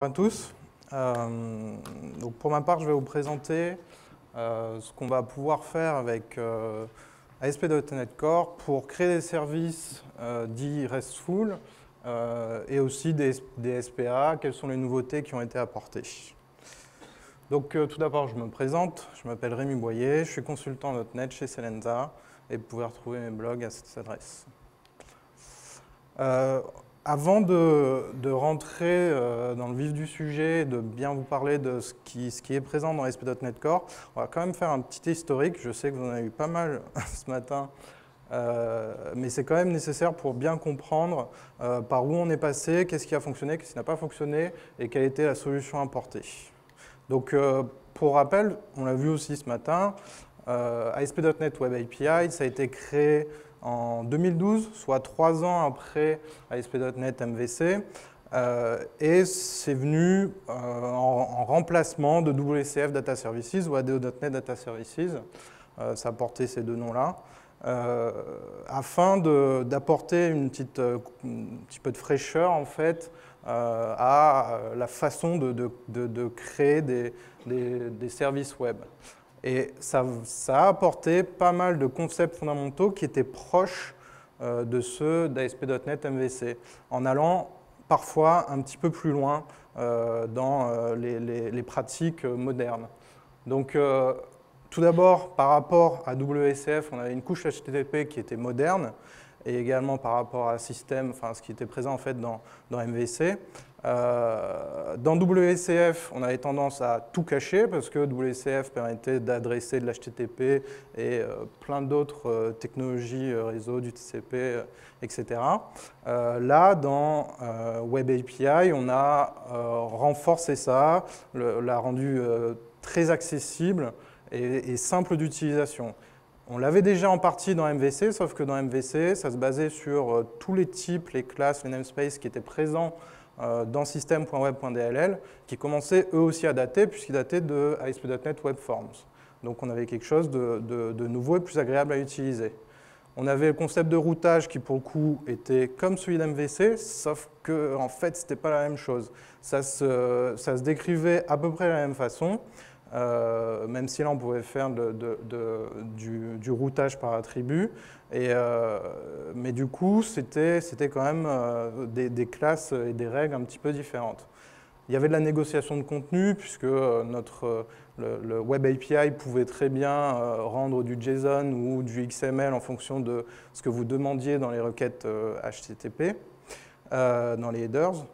Bonjour à tous. Donc pour ma part, je vais vous présenter ce qu'on va pouvoir faire avec ASP.NET Core pour créer des services dits RESTful et aussi des SPA, quelles sont les nouveautés qui ont été apportées. Donc tout d'abord, je me présente, je m'appelle Rémi Boyer, je suis consultant .NET chez Selensa et vous pouvez retrouver mes blogs à cette adresse. Avant de rentrer dans le vif du sujet et de bien vous parler de ce qui est présent dans ASP.NET Core, on va quand même faire un petit historique. Je sais que vous en avez eu pas mal ce matin, mais c'est quand même nécessaire pour bien comprendre par où on est passé, qu'est-ce qui a fonctionné, qu'est-ce qui n'a pas fonctionné et quelle était la solution apportée. Donc, pour rappel, on l'a vu aussi ce matin, ASP.NET Web API, ça a été créé en 2012, soit 3 ans après ASP.NET MVC, et c'est venu en remplacement de WCF Data Services ou ADO.NET Data Services, ça portait ces deux noms-là, afin d'apporter un petit peu de fraîcheur en fait à la façon de créer des services web. Et ça a apporté pas mal de concepts fondamentaux qui étaient proches de ceux d'ASP.NET MVC, en allant parfois un petit peu plus loin dans les pratiques modernes. Donc, tout d'abord, par rapport à WCF, on avait une couche HTTP qui était moderne, et également par rapport à système, enfin ce qui était présent en fait dans MVC. Dans WCF, on avait tendance à tout cacher parce que WCF permettait d'adresser de l'HTTP et plein d'autres technologies réseau, du TCP, etc. Là, dans Web API, on a renforcé ça, l'a rendu très accessible et simple d'utilisation. On l'avait déjà en partie dans MVC, sauf que dans MVC, ça se basait sur tous les types, les classes, les namespaces qui étaient présents dans system.web.dll, qui commençaient eux aussi à dater, puisqu'ils dataient de ASP.NET Web Forms. Donc on avait quelque chose de nouveau et plus agréable à utiliser. On avait le concept de routage qui, pour le coup, était comme celui d'MVC, sauf qu'en en fait, ce n'était pas la même chose. Ça se décrivait à peu près de la même façon. Même si là on pouvait faire du routage par attribut, mais du coup c'était quand même des classes et des règles un petit peu différentes. Il y avait de la négociation de contenu puisque le Web API pouvait très bien rendre du JSON ou du XML en fonction de ce que vous demandiez dans les requêtes HTTP, dans les headers.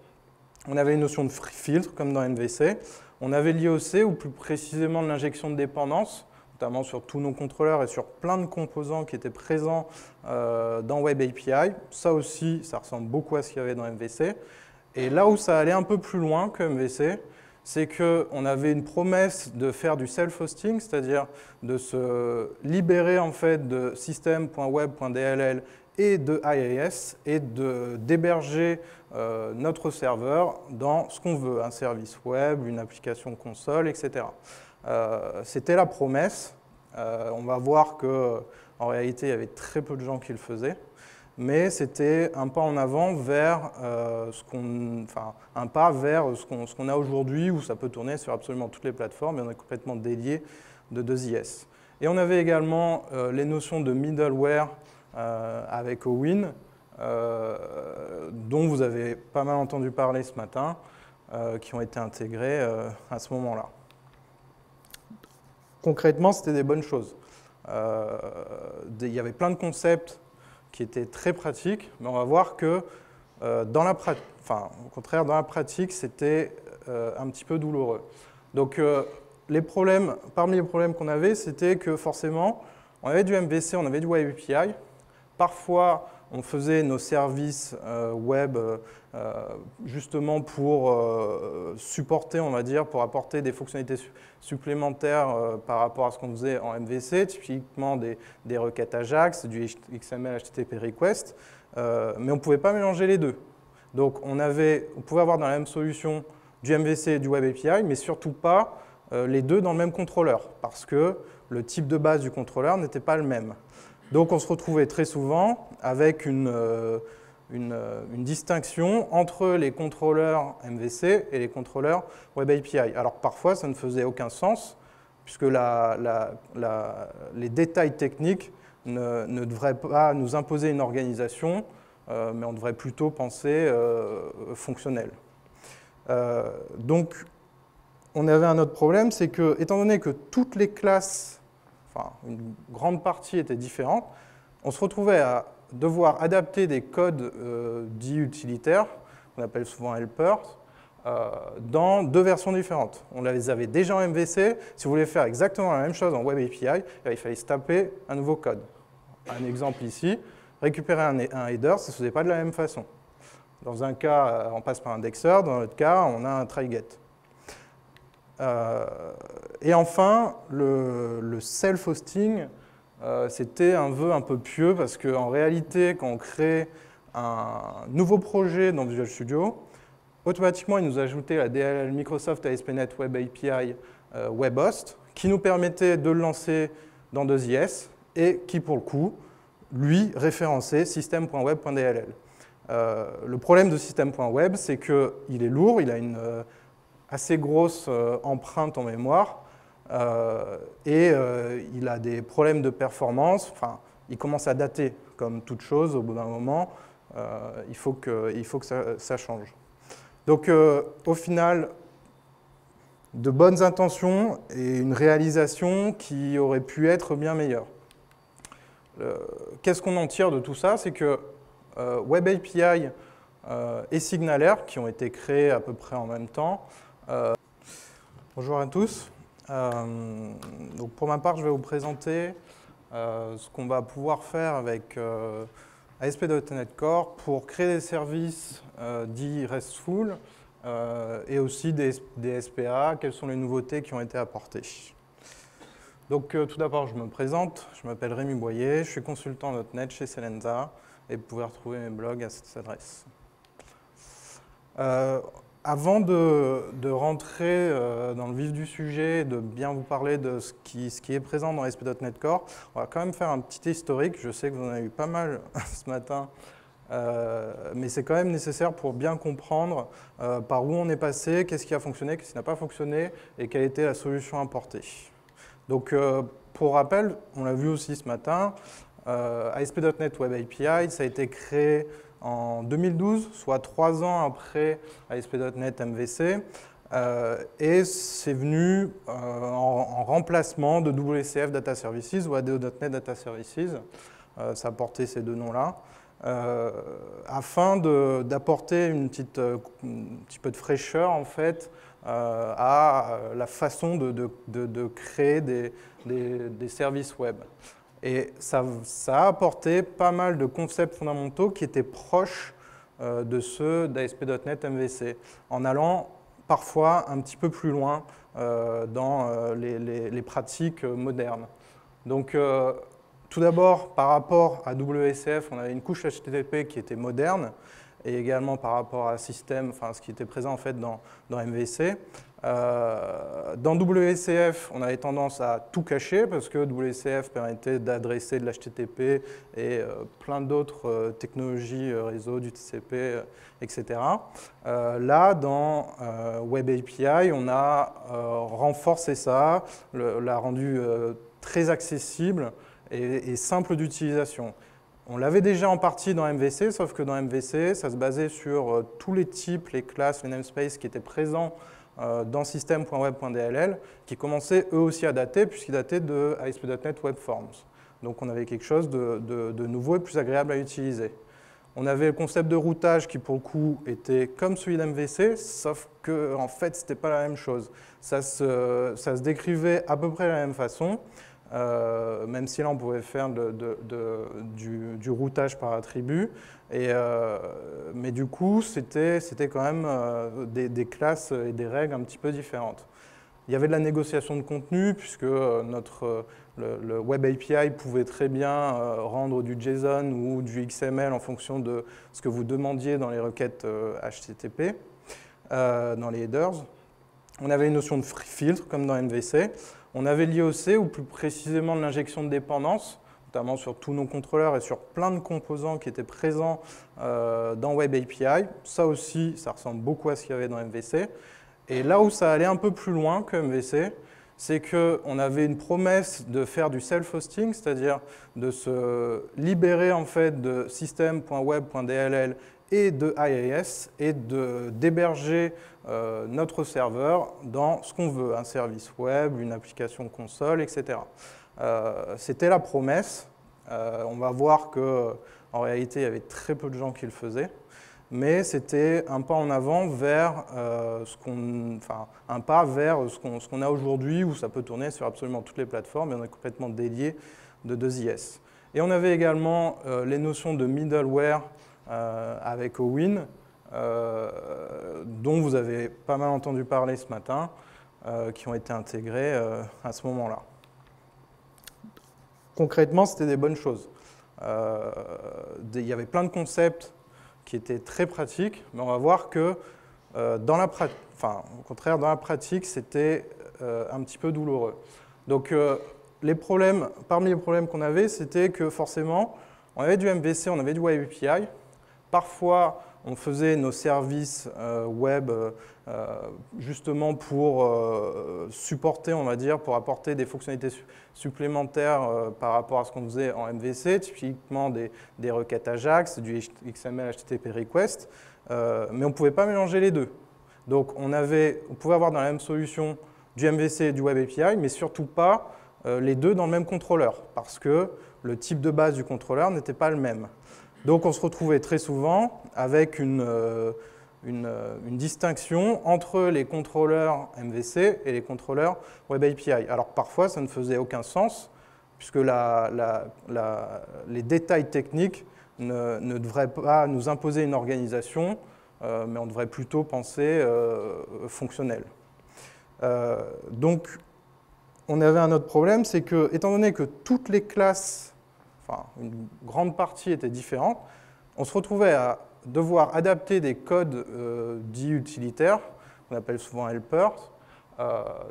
On avait une notion de filtre comme dans MVC. On avait l'IOC, ou plus précisément de l'injection de dépendance, notamment sur tous nos contrôleurs et sur plein de composants qui étaient présents dans Web API. Ça aussi, ça ressemble beaucoup à ce qu'il y avait dans MVC. Et là où ça allait un peu plus loin que MVC, c'est qu'on avait une promesse de faire du self-hosting, c'est-à-dire de se libérer en fait de system.web.dll et de IIS et d'héberger notre serveur dans ce qu'on veut, un service web, une application console, etc. C'était la promesse. On va voir qu'en réalité, il y avait très peu de gens qui le faisaient, mais c'était un pas en avant vers un pas vers ce qu'on a aujourd'hui, où ça peut tourner sur absolument toutes les plateformes, et on est complètement délié de 2IS. Et on avait également les notions de middleware avec OWIN, dont vous avez pas mal entendu parler ce matin, qui ont été intégrés à ce moment-là. Concrètement, c'était des bonnes choses. Il y avait plein de concepts qui étaient très pratiques, mais on va voir que au contraire, dans la pratique, c'était un petit peu douloureux. Donc, parmi les problèmes qu'on avait, c'était que forcément, on avait du MVC, on avait du Web API. Parfois, on faisait nos services web justement pour supporter, on va dire, pour apporter des fonctionnalités supplémentaires par rapport à ce qu'on faisait en MVC, typiquement des requêtes AJAX, du XML HTTP request, mais on ne pouvait pas mélanger les deux. Donc on pouvait avoir dans la même solution du MVC et du Web API, mais surtout pas les deux dans le même contrôleur, parce que le type de base du contrôleur n'était pas le même. Donc on se retrouvait très souvent avec une une distinction entre les contrôleurs MVC et les contrôleurs Web API. Alors parfois, ça ne faisait aucun sens, puisque les détails techniques ne devraient pas nous imposer une organisation, mais on devrait plutôt penser fonctionnel. Donc, on avait un autre problème, c'est que, étant donné que toutes les classes, enfin une grande partie étaient différentes, on se retrouvait à devoir adapter des codes dits utilitaires, qu'on appelle souvent helpers, dans deux versions différentes. On les avait déjà en MVC. Si vous voulez faire exactement la même chose en Web API, il fallait se taper un nouveau code. Un exemple ici, récupérer un header, ça ne se faisait pas de la même façon. Dans un cas, on passe par un indexer, dans l'autre cas, on a un try-get. Et enfin, le self-hosting, c'était un vœu un peu pieux parce qu'en réalité, quand on crée un nouveau projet dans Visual Studio, automatiquement, il nous ajoutait la DLL Microsoft ASP.NET Web API WebHost qui nous permettait de le lancer dans 2IS et qui, pour le coup, lui, référençait system.web.dll. Le problème de system.web, c'est qu'il est lourd, il a une assez grosse empreinte en mémoire et il a des problèmes de performance. Enfin, il commence à dater, comme toute chose, au bout d'un moment, il faut que ça change. Donc, au final, de bonnes intentions et une réalisation qui aurait pu être bien meilleure. Qu'est-ce qu'on en tire de tout ça? C'est que Web API et Signalair, qui ont été créés à peu près en même temps. Bonjour à tous. Donc pour ma part, je vais vous présenter ce qu'on va pouvoir faire avec ASP.NET Core pour créer des services dits RESTful et aussi des SPA, quelles sont les nouveautés qui ont été apportées. Donc tout d'abord, je me présente, je m'appelle Rémi Boyer, je suis consultant .NET chez Selensa et vous pouvez retrouver mes blogs à cette adresse. Avant de rentrer dans le vif du sujet, de bien vous parler de ce qui est présent dans ASP.NET Core, on va quand même faire un petit historique. Je sais que vous en avez eu pas mal ce matin, mais c'est quand même nécessaire pour bien comprendre par où on est passé, qu'est-ce qui a fonctionné, qu'est-ce qui n'a pas fonctionné et quelle était la solution apportée. Donc, pour rappel, on l'a vu aussi ce matin, ASP.NET Web API, ça a été créé en 2012, soit 3 ans après ASP.NET MVC, et c'est venu en remplacement de WCF Data Services ou ADO.NET Data Services, ça a porté ces deux noms-là, afin d'apporter un petit peu de fraîcheur en fait à la façon de créer des services web. Et ça a apporté pas mal de concepts fondamentaux qui étaient proches de ceux d'ASP.NET MVC, en allant parfois un petit peu plus loin dans les pratiques modernes. Donc, tout d'abord, par rapport à WCF, on avait une couche HTTP qui était moderne, et également par rapport à système, enfin ce qui était présent en fait dans MVC. Dans WCF, on avait tendance à tout cacher parce que WCF permettait d'adresser de l'HTTP et plein d'autres technologies réseau, du TCP, etc. Là, dans Web API, on a renforcé ça, l'a rendu très accessible et simple d'utilisation. On l'avait déjà en partie dans MVC, sauf que dans MVC, ça se basait sur tous les types, les classes, les namespaces qui étaient présents dans system.web.dll, qui commençaient eux aussi à dater, puisqu'ils dataient de ASP.NET Web Forms. Donc on avait quelque chose de nouveau et plus agréable à utiliser. On avait le concept de routage qui, pour le coup, était comme celui d'MVC, sauf qu'en fait, ce n'était pas la même chose. Ça se décrivait à peu près de la même façon. Même si là on pouvait faire du routage par attribut, mais du coup c'était quand même des classes et des règles un petit peu différentes. Il y avait de la négociation de contenu puisque le Web API pouvait très bien rendre du JSON ou du XML en fonction de ce que vous demandiez dans les requêtes HTTP, dans les headers. On avait une notion de filtre comme dans MVC. On avait l'IOC, ou plus précisément de l'injection de dépendance. notamment sur tous nos contrôleurs et sur plein de composants qui étaient présents dans Web API. Ça aussi, ça ressemble beaucoup à ce qu'il y avait dans MVC. Et là où ça allait un peu plus loin que MVC, c'est qu'on avait une promesse de faire du self-hosting, c'est-à-dire de se libérer en fait de system.web.dll et de IIS et d'héberger notre serveur dans ce qu'on veut, un service web, une application console, etc. C'était la promesse. On va voir qu'en réalité, il y avait très peu de gens qui le faisaient. Mais c'était un pas en avant vers un pas vers ce qu'on a aujourd'hui, où ça peut tourner sur absolument toutes les plateformes, et on est complètement délié de 2IS. Et on avait également les notions de middleware avec Owin, dont vous avez pas mal entendu parler ce matin, qui ont été intégrés à ce moment-là. Concrètement, c'était des bonnes choses. Il y avait plein de concepts qui était très pratique, mais on va voir que au contraire, dans la pratique, c'était un petit peu douloureux. Donc, parmi les problèmes qu'on avait, c'était que forcément, on avait du MVC, on avait du Web API. Parfois, on faisait nos services web justement pour supporter, on va dire, pour apporter des fonctionnalités supplémentaires par rapport à ce qu'on faisait en MVC, typiquement des requêtes Ajax, du XML HTTP request, mais on ne pouvait pas mélanger les deux. Donc on pouvait avoir dans la même solution du MVC et du Web API, mais surtout pas les deux dans le même contrôleur, parce que le type de base du contrôleur n'était pas le même. Donc on se retrouvait très souvent avec une distinction entre les contrôleurs MVC et les contrôleurs Web API. Alors parfois, ça ne faisait aucun sens, puisque les détails techniques ne devraient pas nous imposer une organisation, mais on devrait plutôt penser fonctionnel. Donc, on avait un autre problème, c'est que, étant donné que toutes les classes, enfin une grande partie étaient différentes, on se retrouvait à devoir adapter des codes dits utilitaires, qu'on appelle souvent helpers,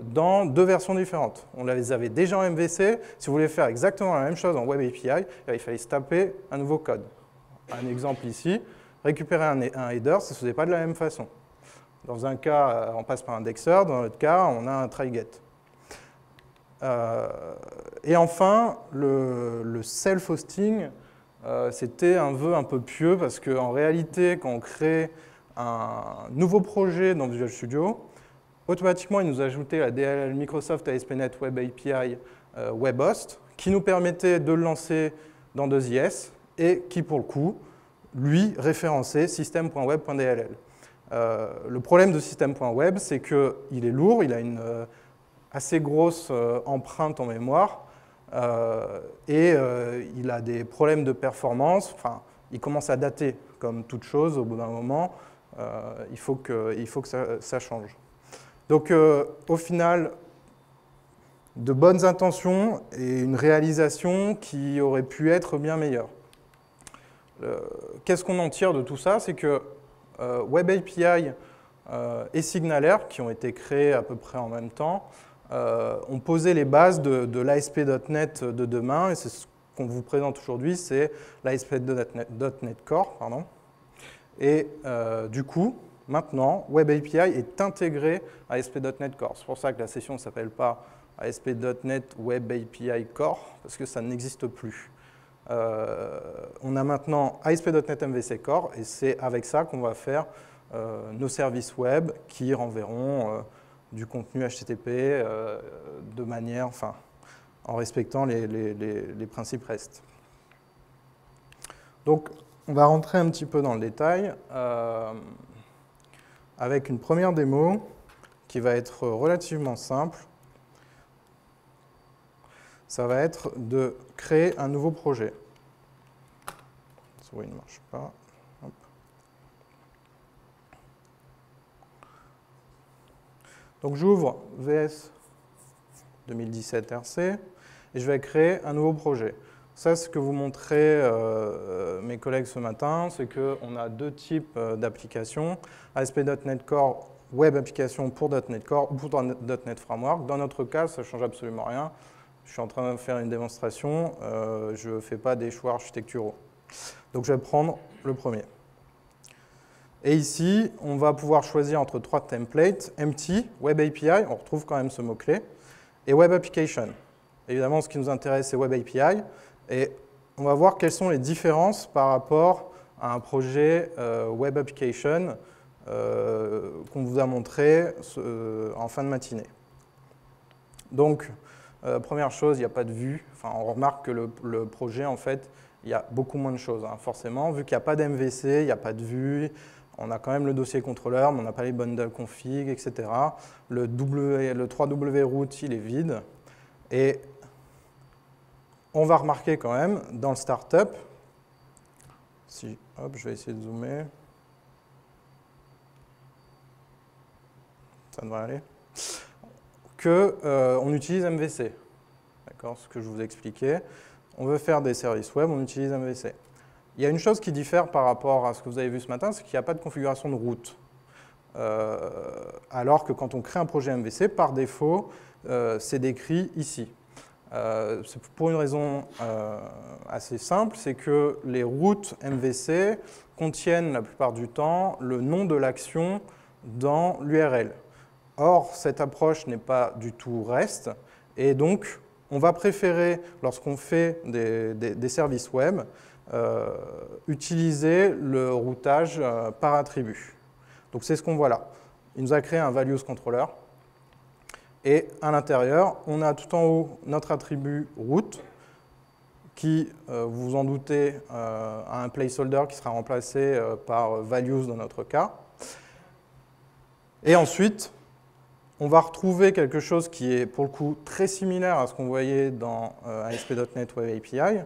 dans deux versions différentes. On les avait déjà en MVC. Si vous voulez faire exactement la même chose en Web API, il fallait se taper un nouveau code. Un exemple ici, récupérer un header, ça ne se faisait pas de la même façon. Dans un cas, on passe par un indexeur, dans l'autre cas, on a un try-get. Et enfin, le self-hosting, c'était un vœu un peu pieux parce qu'en réalité, quand on crée un nouveau projet dans Visual Studio, automatiquement, il nous ajoutait la DLL Microsoft ASP.NET Web API WebHost qui nous permettait de le lancer dans 2IS et qui, pour le coup, lui, référençait system.web.dll. Le problème de system.web, c'est qu'il est lourd, il a une assez grosse empreinte en mémoire, et il a des problèmes de performance. Enfin, il commence à dater, comme toute chose, au bout d'un moment, il faut que ça change. Donc, au final, de bonnes intentions et une réalisation qui aurait pu être bien meilleure. Qu'est-ce qu'on en tire de tout ça? C'est que Web API et Signalair, qui ont été créés à peu près en même temps, ont posé les bases de l'ASP.NET de demain, et c'est ce qu'on vous présente aujourd'hui, c'est l'ASP.NET Core. Pardon. Et du coup, maintenant, Web API est intégré à ASP.NET Core. C'est pour ça que la session ne s'appelle pas ASP.NET Web API Core, parce que ça n'existe plus. On a maintenant ASP.NET MVC Core, et c'est avec ça qu'on va faire nos services web qui renverront du contenu HTTP de manière, enfin, en respectant les principes REST. Donc, on va rentrer un petit peu dans le détail avec une première démo qui va être relativement simple. Ça va être de créer un nouveau projet. La souris ne marche pas. Hop. Donc j'ouvre VS 2017 RC et je vais créer un nouveau projet. Ça, ce que vous montrez mes collègues ce matin, c'est qu'on a deux types d'applications, ASP.NET Core Web Application pour .NET Core ou pour .NET Framework. Dans notre cas, ça ne change absolument rien. je suis en train de faire une démonstration, je ne fais pas des choix architecturaux. Donc je vais prendre le premier. Et ici, on va pouvoir choisir entre 3 templates, Empty, Web API, on retrouve quand même ce mot-clé, et Web Application. Évidemment, ce qui nous intéresse, c'est Web API, et on va voir quelles sont les différences par rapport à un projet Web Application qu'on vous a montré en fin de matinée. Donc, première chose, il n'y a pas de vue. Enfin, on remarque que le projet, en fait, il y a beaucoup moins de choses, hein, forcément. Vu qu'il n'y a pas d'MVC, il n'y a pas de vue, on a quand même le dossier contrôleur, mais on n'a pas les bundle config, etc. Le 3W route, il est vide. Et on va remarquer quand même, dans le startup, si, hop, je vais essayer de zoomer. Ça devrait aller. Qu'on utilise MVC. D'accord, ce que je vous expliquais. On veut faire des services web, on utilise MVC. Il y a une chose qui diffère par rapport à ce que vous avez vu ce matin, c'est qu'il n'y a pas de configuration de route. Alors que quand on crée un projet MVC, par défaut, c'est décrit ici. C'est pour une raison assez simple, c'est que les routes MVC contiennent la plupart du temps le nom de l'action dans l'URL. Or, cette approche n'est pas du tout REST, et donc on va préférer, lorsqu'on fait des services web, utiliser le routage par attribut. Donc c'est ce qu'on voit là. Il nous a créé un values controller. Et à l'intérieur, on a tout en haut notre attribut route qui, vous vous en doutez, a un placeholder qui sera remplacé par values dans notre cas. Et ensuite, on va retrouver quelque chose qui est pour le coup très similaire à ce qu'on voyait dans ASP.NET Web API.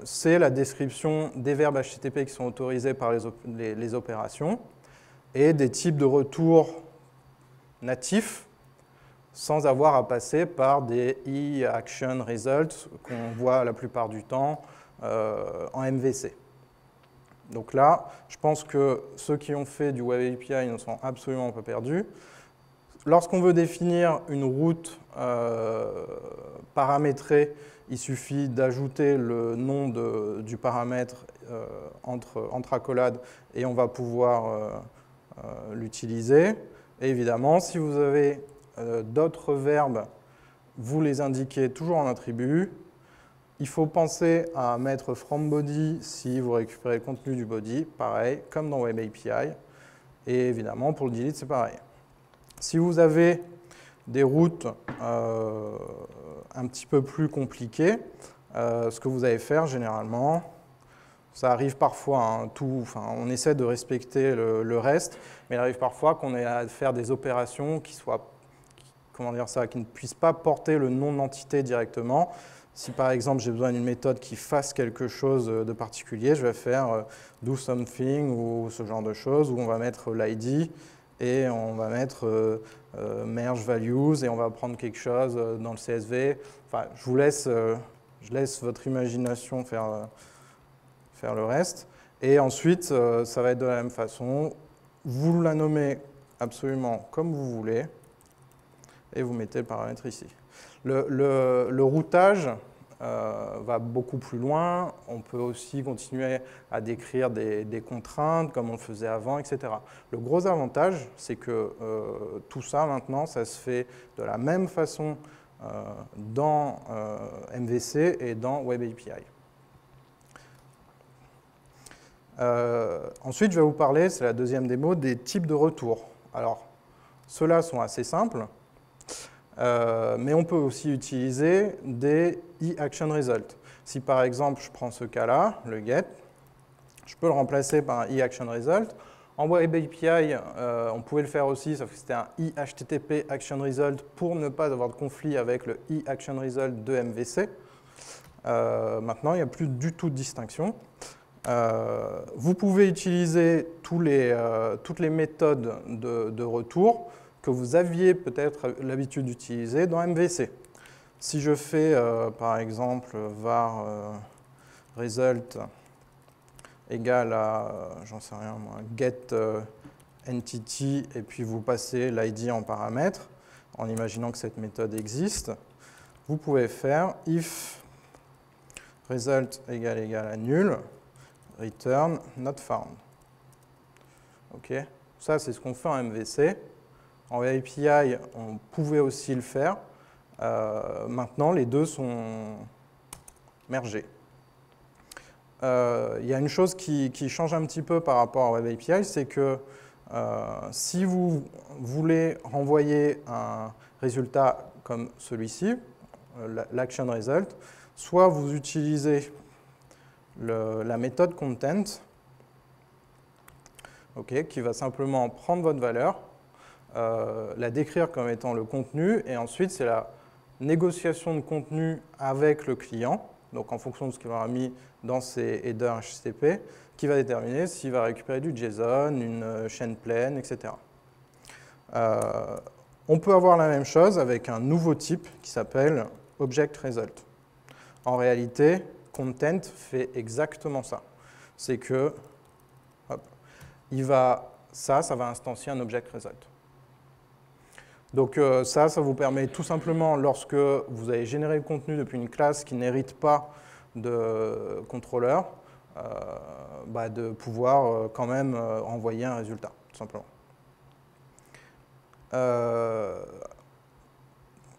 C'est la description des verbes HTTP qui sont autorisés par les opérations et des types de retours natifs sans avoir à passer par des e-action results qu'on voit la plupart du temps en MVC. Donc là, je pense que ceux qui ont fait du Web API ne sont absolument pas perdus. Lorsqu'on veut définir une route paramétrée, il suffit d'ajouter le nom du paramètre entre accolades et on va pouvoir l'utiliser. Et évidemment, si vous avez d'autres verbes, vous les indiquez toujours en attribut. Il faut penser à mettre from body si vous récupérez le contenu du body, pareil, comme dans Web API. Et évidemment, pour le delete, c'est pareil. Si vous avez des routes un petit peu plus compliquées, ce que vous allez faire généralement, ça arrive parfois, hein, on essaie de respecter le reste, mais il arrive parfois qu'on ait à faire des opérations qui soient, qui ne puissent pas porter le nom d'entité directement. Si par exemple j'ai besoin d'une méthode qui fasse quelque chose de particulier, je vais faire do something ou ce genre de choses, où on va mettre l'ID et on va mettre merge values et on va prendre quelque chose dans le CSV. Enfin, je laisse votre imagination faire le reste. Et ensuite, ça va être de la même façon. Vous la nommez absolument comme vous voulez et vous mettez le paramètre ici. Le routage va beaucoup plus loin. On peut aussi continuer à décrire des contraintes comme on le faisait avant, etc. Le gros avantage, c'est que tout ça, maintenant, ça se fait de la même façon dans MVC et dans Web API. Ensuite, je vais vous parler, c'est la deuxième démo, des types de retours. Alors, ceux-là sont assez simples. Mais on peut aussi utiliser des e-action results. Si par exemple je prends ce cas-là, le get, je peux le remplacer par un e-action result. En Web API, on pouvait le faire aussi, sauf que c'était un e-HTTP action result pour ne pas avoir de conflit avec le e-action result de MVC. Maintenant, il n'y a plus du tout de distinction. Vous pouvez utiliser toutes les méthodes de retour que vous aviez peut-être l'habitude d'utiliser dans MVC. Si je fais, par exemple, var result égale à, j'en sais rien moi, get entity, et puis vous passez l'ID en paramètre, en imaginant que cette méthode existe, vous pouvez faire if result égale à nul, return not found. Ok, ça, c'est ce qu'on fait en MVC. En API, on pouvait aussi le faire. Maintenant, les deux sont mergés. Il y a une chose qui change un petit peu par rapport à Web API, c'est que si vous voulez renvoyer un résultat comme celui-ci, l'action result, soit vous utilisez la méthode content, qui va simplement prendre votre valeur, la décrire comme étant le contenu, et ensuite c'est la négociation de contenu avec le client, donc en fonction de ce qu'il aura mis dans ses headers HTTP, qui va déterminer s'il va récupérer du JSON, une chaîne pleine, etc. On peut avoir la même chose avec un nouveau type qui s'appelle Object Result. En réalité, Content fait exactement ça. C'est que ça va instancier un Object Result. Donc ça vous permet tout simplement, lorsque vous avez généré le contenu depuis une classe qui n'hérite pas de contrôleur, de pouvoir quand même renvoyer un résultat, tout simplement.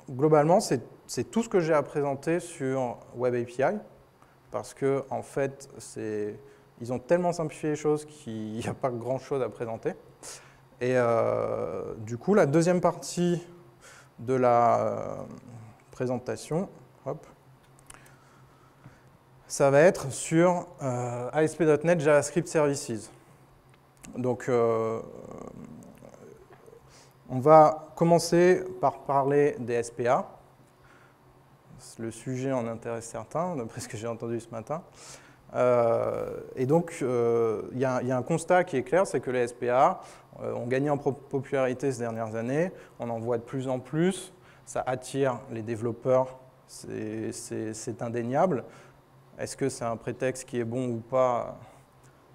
Globalement, c'est tout ce que j'ai à présenter sur Web API, parce que en fait, ils ont tellement simplifié les choses qu'il n'y a pas grand-chose à présenter. Et du coup, la deuxième partie de la présentation, ça va être sur ASP.NET JavaScript Services. Donc, on va commencer par parler des SPA. Le sujet en intéresse certains, d'après ce que j'ai entendu ce matin. Et donc, il y a un constat qui est clair, c'est que les SPA ont gagné en popularité ces dernières années. On en voit de plus en plus. Ça attire les développeurs, c'est indéniable. Est-ce que c'est un prétexte qui est bon ou pas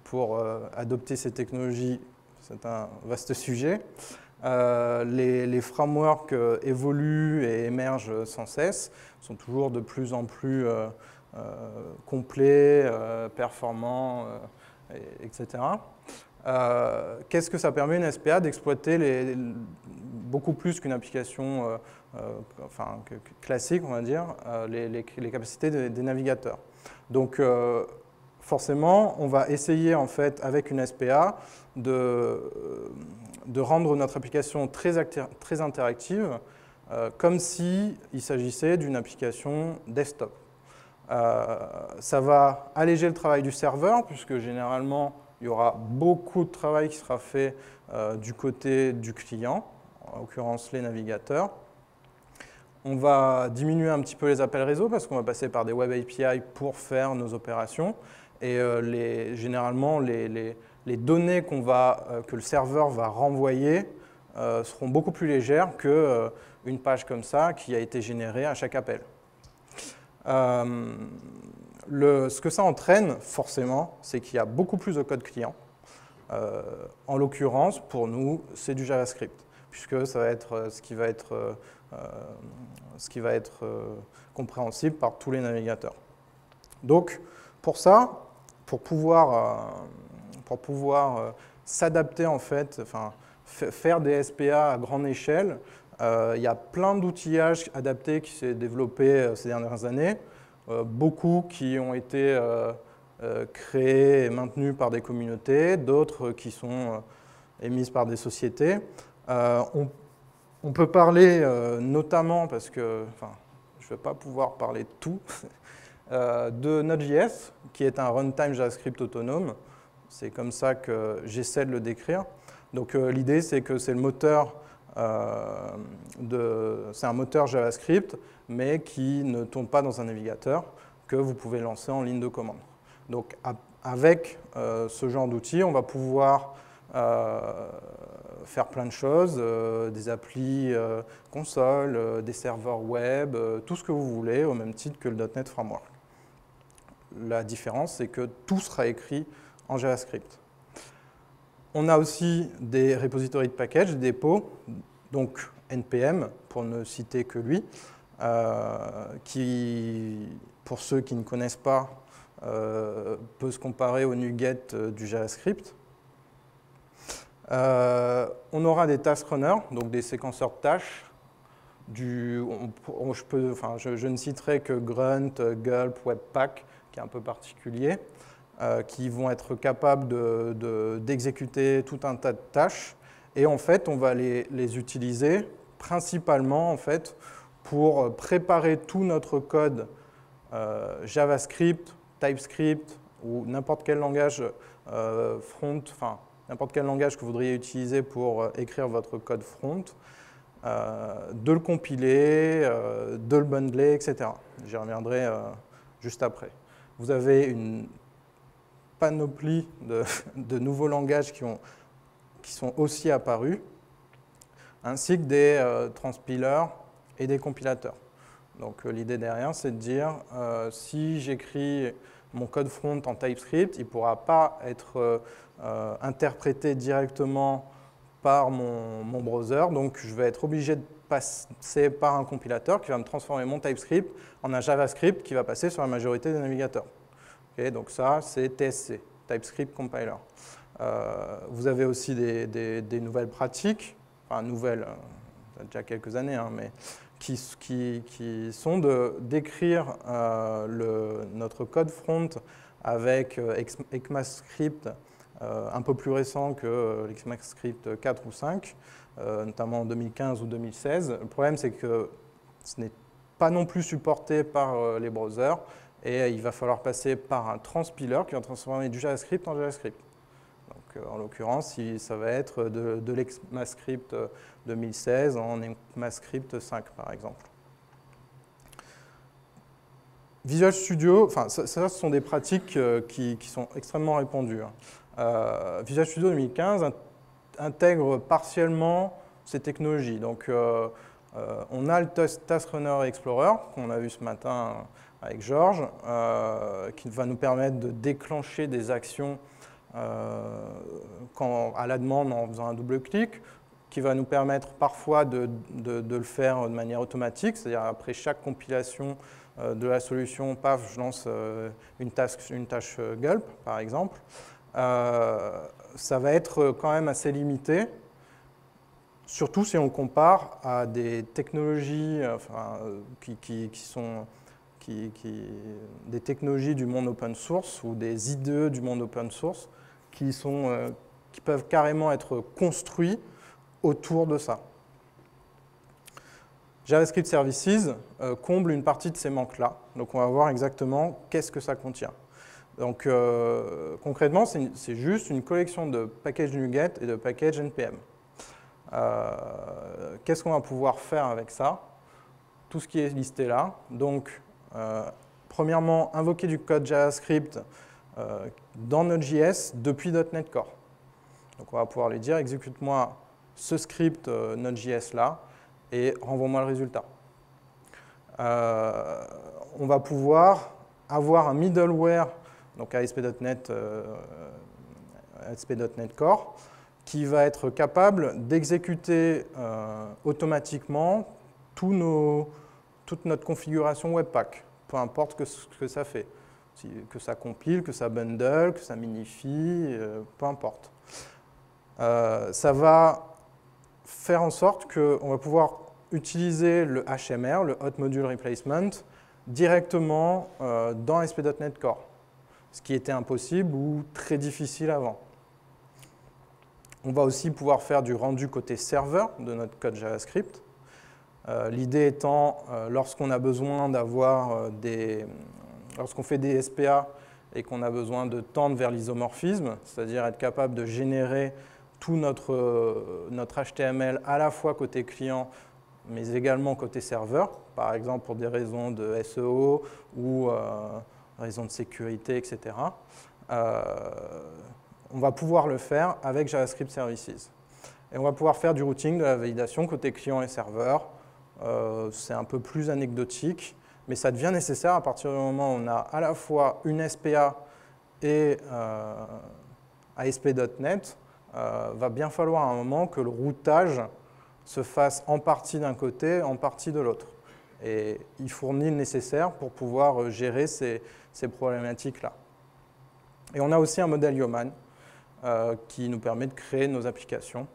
pour adopter ces technologies? C'est un vaste sujet. Les frameworks évoluent et émergent sans cesse, sont toujours de plus en plus complets, performants, etc. Qu'est-ce que ça permet une SPA d'exploiter beaucoup plus qu'une application classique, on va dire, les capacités des navigateurs. Donc, forcément, on va essayer, en fait, avec une SPA, de rendre notre application très interactive, comme s'il s'agissait d'une application desktop. Ça va alléger le travail du serveur, puisque généralement, il y aura beaucoup de travail qui sera fait du côté du client, en l'occurrence les navigateurs. On va diminuer un petit peu les appels réseau, parce qu'on va passer par des Web API pour faire nos opérations. Et généralement, les données que le serveur va renvoyer seront beaucoup plus légères qu'une page comme ça qui a été générée à chaque appel. Ce que ça entraîne, forcément, c'est qu'il y a beaucoup plus de code client. En l'occurrence, pour nous, c'est du JavaScript, puisque ça va être ce qui va être compréhensible par tous les navigateurs. Donc, pour ça, pour pouvoir s'adapter, en fait, faire des SPA à grande échelle, il y a plein d'outillages adaptés qui s'est développé ces dernières années, beaucoup qui ont été créés et maintenus par des communautés, d'autres qui sont émises par des sociétés. On peut parler notamment, parce que je ne vais pas pouvoir parler de tout, de Node.js, qui est un runtime JavaScript autonome. C'est comme ça que j'essaie de le décrire. Donc l'idée, c'est que c'est le moteur, c'est un moteur JavaScript, mais qui ne tourne pas dans un navigateur, que vous pouvez lancer en ligne de commande. Donc avec ce genre d'outils, on va pouvoir faire plein de choses, des applis console, des serveurs web, tout ce que vous voulez, au même titre que le .NET Framework. La différence, c'est que tout sera écrit en JavaScript. On a aussi des repositories de packages, des dépôts, donc NPM, pour ne citer que lui, qui, pour ceux qui ne connaissent pas, peut se comparer au NuGet du JavaScript. On aura des task runners, donc des séquenceurs de tâches. Je ne citerai que Grunt, Gulp, Webpack, qui est un peu particulier, qui vont être capables d'exécuter tout un tas de tâches. Et en fait, on va les utiliser principalement en fait, pour préparer tout notre code JavaScript, TypeScript ou n'importe quel langage front, enfin n'importe quel langage que vous voudriez utiliser pour écrire votre code front, de le compiler, de le bundler, etc. J'y reviendrai juste après. Vous avez une panoplie de nouveaux langages qui sont aussi apparus, ainsi que des transpilers et des compilateurs. Donc l'idée derrière, c'est de dire, si j'écris mon code front en TypeScript, il ne pourra pas être interprété directement par mon browser, donc je vais être obligé de passer par un compilateur qui va me transformer mon TypeScript en un JavaScript qui va passer sur la majorité des navigateurs. Okay, donc ça, c'est TSC, TypeScript Compiler. Vous avez aussi des nouvelles pratiques, enfin nouvelles, ça fait déjà quelques années, hein, mais qui sont d'écrire notre code front avec ECMAScript un peu plus récent que l'ECMAScript 4 ou 5, notamment en 2015 ou 2016. Le problème, c'est que ce n'est pas non plus supporté par les browsers et il va falloir passer par un transpiler qui va transformer du JavaScript en JavaScript. Donc, en l'occurrence, ça va être de l'ECMAScript 2016 en ECMAScript 5, par exemple. Visual Studio, enfin, ça, ce sont des pratiques qui sont extrêmement répandues. Visual Studio 2015 intègre partiellement ces technologies. Donc, on a le Task Runner Explorer, qu'on a vu ce matin avec Georges, qui va nous permettre de déclencher des actions à la demande en faisant un double-clic, qui va nous permettre parfois de le faire de manière automatique, c'est-à-dire après chaque compilation de la solution, paf, je lance une tâche Gulp, par exemple. Ça va être quand même assez limité, surtout si on compare à des technologies qui sont des technologies du monde open source ou des IDE du monde open source qui peuvent carrément être construits autour de ça. JavaScript Services comble une partie de ces manques-là. Donc on va voir exactement qu'est-ce que ça contient. Donc concrètement, c'est juste une collection de packages NuGet et de packages NPM. Qu'est-ce qu'on va pouvoir faire avec ça? Tout ce qui est listé là. Donc, premièrement, invoquer du code JavaScript dans Node.js depuis .NET Core. Donc on va pouvoir lui dire, exécute-moi ce script Node.js là et renvoie-moi le résultat. On va pouvoir avoir un middleware, donc ASP.NET Core, qui va être capable d'exécuter automatiquement toute notre configuration Webpack, peu importe ce que ça fait. Que ça compile, que ça bundle, que ça minifie, peu importe. Ça va faire en sorte qu'on va pouvoir utiliser le HMR, le Hot Module Replacement, directement dans ASP.NET Core, ce qui était impossible ou très difficile avant. On va aussi pouvoir faire du rendu côté serveur de notre code JavaScript. L'idée étant, lorsqu'on a besoin d'avoir lorsqu'on fait des SPA et qu'on a besoin de tendre vers l'isomorphisme, c'est-à-dire être capable de générer tout notre HTML à la fois côté client, mais également côté serveur, par exemple pour des raisons de SEO ou raisons de sécurité, etc. On va pouvoir le faire avec JavaScript Services. Et on va pouvoir faire du routing, de la validation côté client et serveur. C'est un peu plus anecdotique, mais ça devient nécessaire à partir du moment où on a à la fois une SPA et ASP.NET. Va bien falloir à un moment que le routage se fasse en partie d'un côté, en partie de l'autre. Et il fournit le nécessaire pour pouvoir gérer ces problématiques-là. Et on a aussi un modèle Yeoman qui nous permet de créer nos applications.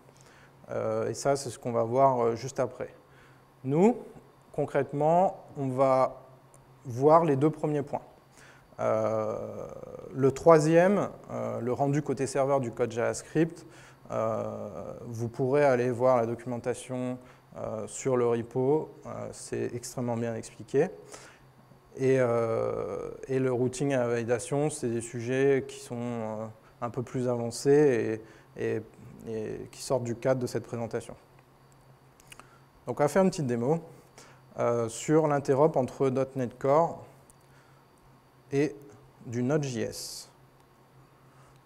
Et ça, c'est ce qu'on va voir juste après. Nous, concrètement, on va voir les deux premiers points. Le troisième, le rendu côté serveur du code JavaScript, vous pourrez aller voir la documentation sur le repo, c'est extrêmement bien expliqué. Et le routing et la validation, c'est des sujets qui sont un peu plus avancés et qui sortent du cadre de cette présentation. Donc on va faire une petite démo sur l'interop entre .NET Core et du Node.js.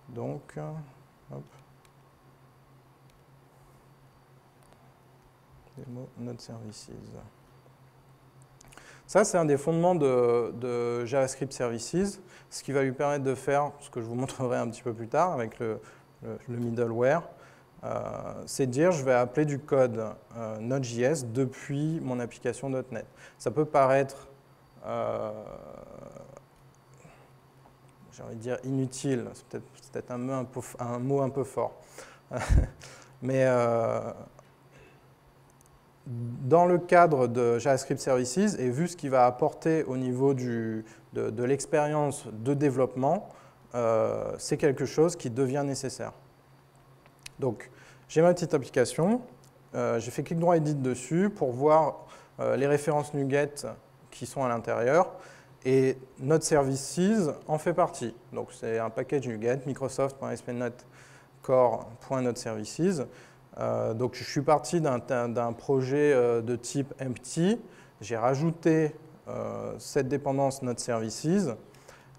Donc, hop. Démo Node Services. Ça, c'est un des fondements de JavaScript Services, ce qui va lui permettre de faire, ce que je vous montrerai un petit peu plus tard avec le middleware, c'est de dire je vais appeler du code Node.js depuis mon application .NET. Ça peut paraître, j'ai envie de dire inutile, c'est peut-être un mot un peu fort, mais dans le cadre de JavaScript Services, et vu ce qu'il va apporter au niveau de l'expérience de développement, c'est quelque chose qui devient nécessaire. Donc, j'ai ma petite application, j'ai fait clic droit Edit dessus pour voir les références NuGet qui sont à l'intérieur, et Node Services en fait partie. Donc, c'est un package NuGet, microsoft.spnet core.nodeservices. Donc, je suis parti d'un projet de type empty. J'ai rajouté cette dépendance Node Services.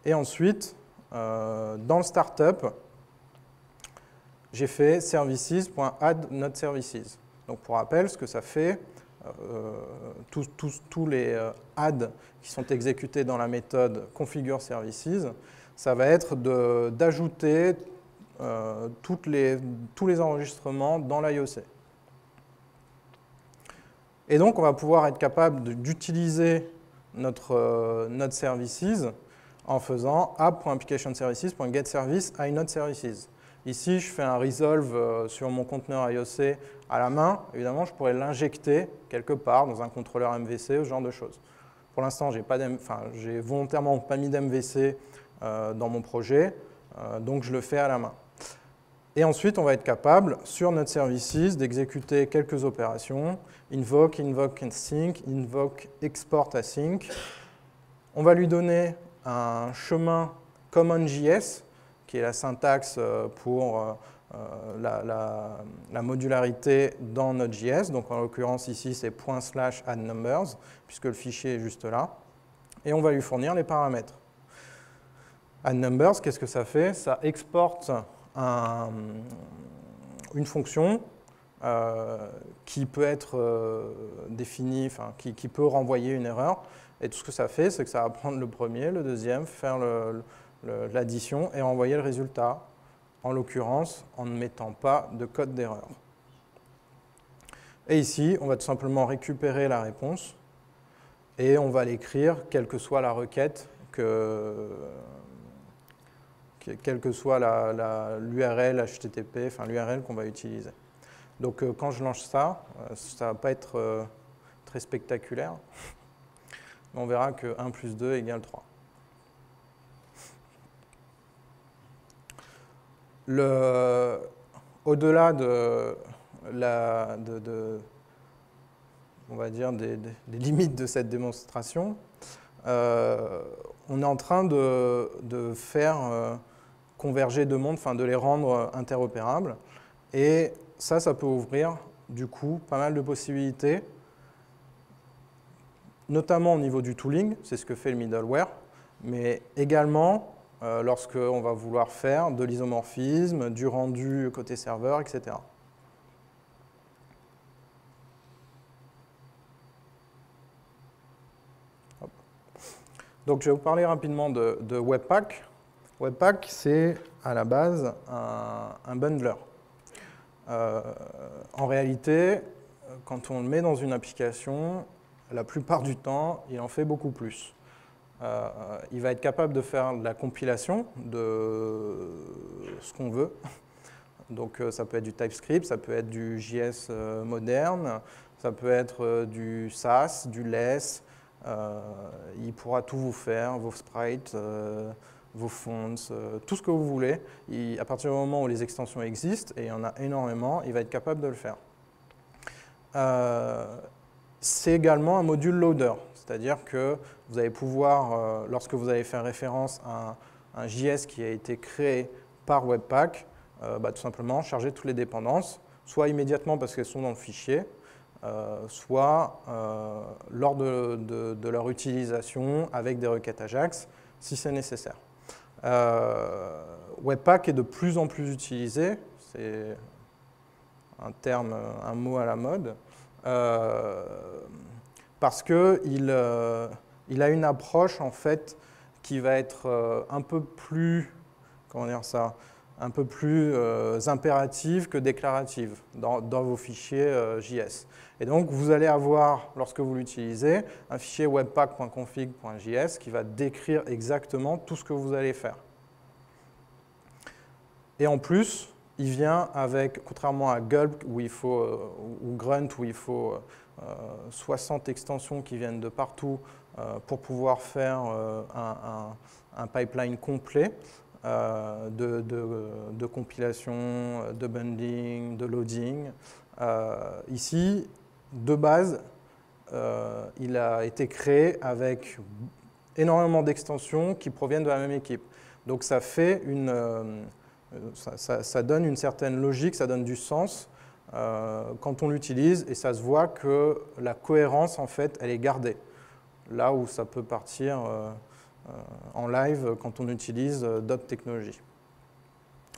Et ensuite, dans le startup, j'ai fait services.add Node Services. Donc, pour rappel, ce que ça fait, tous les add qui sont exécutés dans la méthode configure services, ça va être d'ajouter tous les enregistrements dans l'IOC. Et donc, on va pouvoir être capable d'utiliser notre Node Services en faisant app.applicationservices.getService iNodeServices. Ici, je fais un resolve sur mon conteneur IOC à la main. Évidemment, je pourrais l'injecter quelque part dans un contrôleur MVC, ce genre de choses. Pour l'instant, j'ai volontairement pas mis d'MVC dans mon projet, donc je le fais à la main. Et ensuite, on va être capable, sur notre services, d'exécuter quelques opérations, invoke async, invoke export async. On va lui donner un chemin CommonJS, qui est la syntaxe pour la modularité dans Node.js. Donc, en l'occurrence, ici, c'est /addNumbers, puisque le fichier est juste là. Et on va lui fournir les paramètres. AddNumbers, qu'est-ce que ça fait? Ça exporte une fonction qui peut être définie, qui peut renvoyer une erreur. Et tout ce que ça fait, c'est que ça va prendre le premier, le deuxième, faire l'addition et renvoyer le résultat, en l'occurrence, en ne mettant pas de code d'erreur. Et ici, on va tout simplement récupérer la réponse et on va l'écrire, quelle que soit la requête, quelle que soit l'URL HTTP, enfin l'URL qu'on va utiliser. Donc quand je lance ça, ça ne va pas être très spectaculaire, mais on verra que 1 plus 2 égale 3. Au-delà on va dire des limites de cette démonstration, on est en train de faire converger deux mondes, enfin de les rendre interopérables. Et ça peut ouvrir du coup pas mal de possibilités, notamment au niveau du tooling, c'est ce que fait le middleware, mais également lorsqu'on va vouloir faire de l'isomorphisme, du rendu côté serveur, etc. Hop. Donc je vais vous parler rapidement de Webpack. Webpack, c'est à la base un bundler. En réalité, quand on le met dans une application, la plupart du temps, il en fait beaucoup plus. Il va être capable de faire de la compilation de ce qu'on veut. Donc ça peut être du TypeScript, ça peut être du JS moderne, ça peut être du Sass, du Less. Il pourra tout vous faire, vos sprites, vos fonts, tout ce que vous voulez. À partir du moment où les extensions existent, et il y en a énormément, il va être capable de le faire. C'est également un module loader, c'est-à-dire que vous allez pouvoir, lorsque vous allez faire référence à un JS qui a été créé par Webpack, tout simplement charger toutes les dépendances, soit immédiatement parce qu'elles sont dans le fichier, soit lors de leur utilisation avec des requêtes Ajax, si c'est nécessaire. Webpack est de plus en plus utilisé, c'est un mot à la mode, parce qu'il a une approche en fait qui va être un peu plus, comment dire ça, un peu plus impérative que déclarative dans vos fichiers JS. Et donc, vous allez avoir, lorsque vous l'utilisez, un fichier webpack.config.js qui va décrire exactement tout ce que vous allez faire. Et en plus, il vient avec, contrairement à Gulp ou Grunt, où il faut 60 extensions qui viennent de partout pour pouvoir faire un pipeline complet, de compilation, de bundling, de loading. Ici, de base, il a été créé avec énormément d'extensions qui proviennent de la même équipe. Donc ça fait ça donne une certaine logique, ça donne du sens quand on l'utilise, et ça se voit que la cohérence, en fait, elle est gardée. Là où ça peut partir en live quand on utilise d'autres technologies.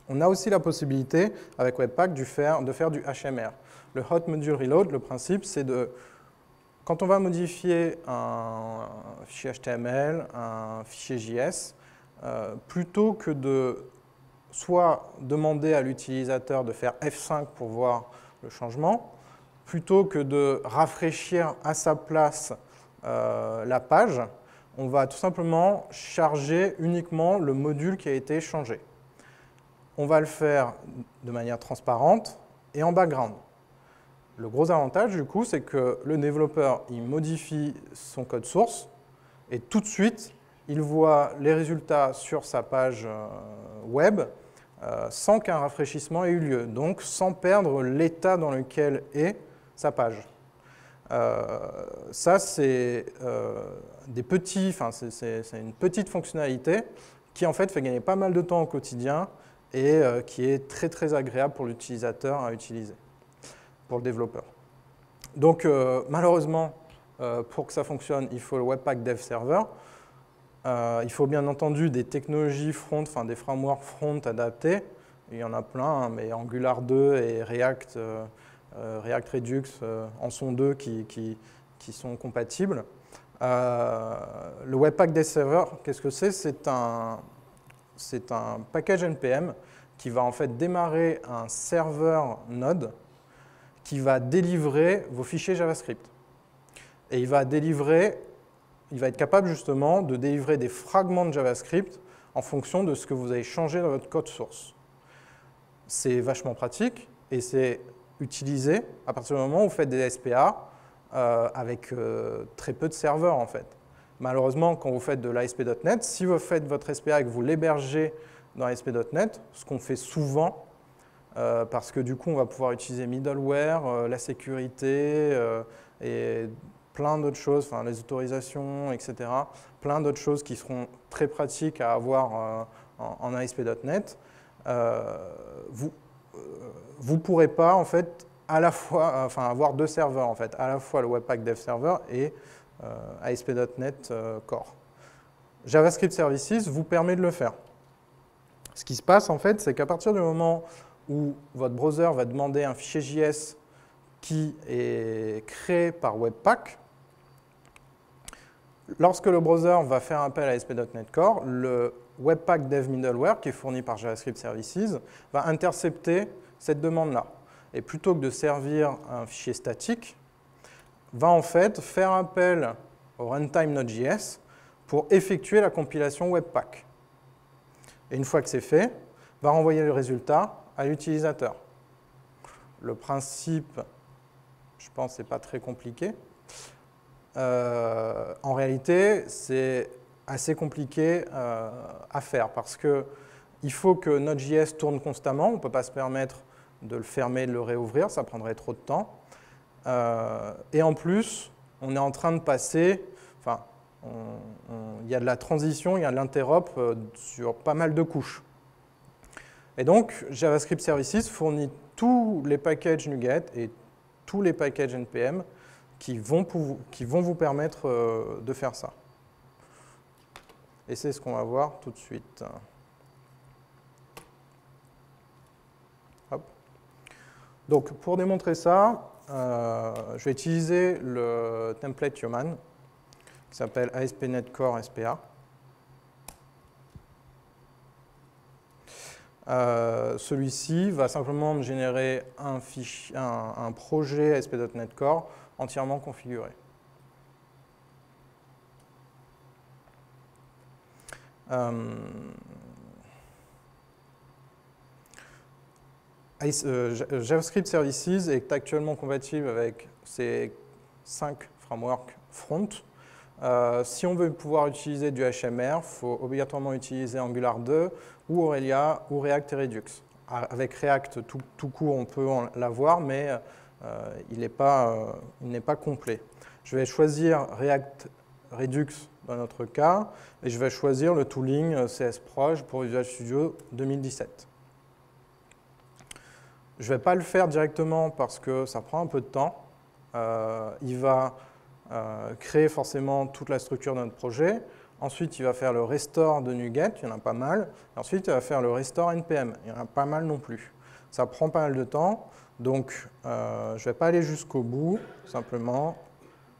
On a aussi la possibilité, avec Webpack, de faire du HMR. Le Hot Module Reload, le principe, c'est quand on va modifier un fichier HTML, un fichier JS, plutôt que de soit demander à l'utilisateur de faire F5 pour voir le changement, plutôt que de rafraîchir à sa place la page, on va tout simplement charger uniquement le module qui a été changé. On va le faire de manière transparente et en background. Le gros avantage, du coup, c'est que le développeur, il modifie son code source et tout de suite, il voit les résultats sur sa page web sans qu'un rafraîchissement ait eu lieu, donc sans perdre l'état dans lequel est sa page. Ça, c'est c'est une petite fonctionnalité qui en fait fait gagner pas mal de temps au quotidien et qui est très très agréable pour l'utilisateur à utiliser, pour le développeur. Donc malheureusement, pour que ça fonctionne, il faut le Webpack Dev Server. Il faut bien entendu des technologies front, des frameworks front adaptés. Il y en a plein, hein, mais Angular 2 et React Redux en sont deux qui sont compatibles. Le Webpack Dev Server, qu'est-ce que c'est? C'est un package NPM qui va en fait démarrer un serveur Node qui va délivrer vos fichiers JavaScript. Et il va être capable justement de délivrer des fragments de JavaScript en fonction de ce que vous avez changé dans votre code source. C'est vachement pratique et c'est utilisé à partir du moment où vous faites des SPA avec très peu de serveurs en fait. Malheureusement, quand vous faites de l'ASP.NET, si vous faites votre SPA et que vous l'hébergez dans ASP.NET, ce qu'on fait souvent, parce que du coup, on va pouvoir utiliser middleware, la sécurité et plein d'autres choses, les autorisations, etc. Plein d'autres choses qui seront très pratiques à avoir en ASP.NET. Vous ne pourrez pas en fait à la fois, avoir deux serveurs en fait, à la fois le Webpack Dev Server et ASP.NET Core. JavaScript Services vous permet de le faire. Ce qui se passe en fait, c'est qu'à partir du moment où votre browser va demander un fichier JS qui est créé par Webpack, lorsque le browser va faire appel à ASP.NET Core, le Webpack Dev Middleware, qui est fourni par JavaScript Services, va intercepter cette demande-là. Et plutôt que de servir un fichier statique, va en fait faire appel au runtime Node.js pour effectuer la compilation Webpack. Et une fois que c'est fait, va renvoyer le résultat à l'utilisateur. Le principe, je pense, n'est pas très compliqué. En réalité, c'est assez compliqué à faire parce qu'il faut que Node.js tourne constamment. On ne peut pas se permettre de le fermer et de le réouvrir, ça prendrait trop de temps. Et en plus, on est en train de passer, enfin, il y a de la transition, il y a de l'interop sur pas mal de couches. Et donc, JavaScript Services fournit tous les packages NuGet et tous les packages NPM qui vont vous permettre de faire ça. Et c'est ce qu'on va voir tout de suite. Hop. Donc, pour démontrer ça, je vais utiliser le template Human qui s'appelle ASP.NET Core SPA. Celui-ci va simplement me générer un projet ASP.NET Core entièrement configuré. JavaScript Services est actuellement compatible avec ces 5 frameworks front. Si on veut pouvoir utiliser du HMR, il faut obligatoirement utiliser Angular 2 ou Aurelia ou React et Redux. Avec React, tout court, on peut l'avoir, mais il n'est pas complet. Je vais choisir React Redux dans notre cas, et je vais choisir le tooling CSproj pour Visual Studio 2017. Je ne vais pas le faire directement parce que ça prend un peu de temps. Il va créer forcément toute la structure de notre projet. Ensuite, il va faire le restore de NuGet, il y en a pas mal. Ensuite, il va faire le restore NPM, il y en a pas mal non plus. Ça prend pas mal de temps, donc je ne vais pas aller jusqu'au bout, simplement.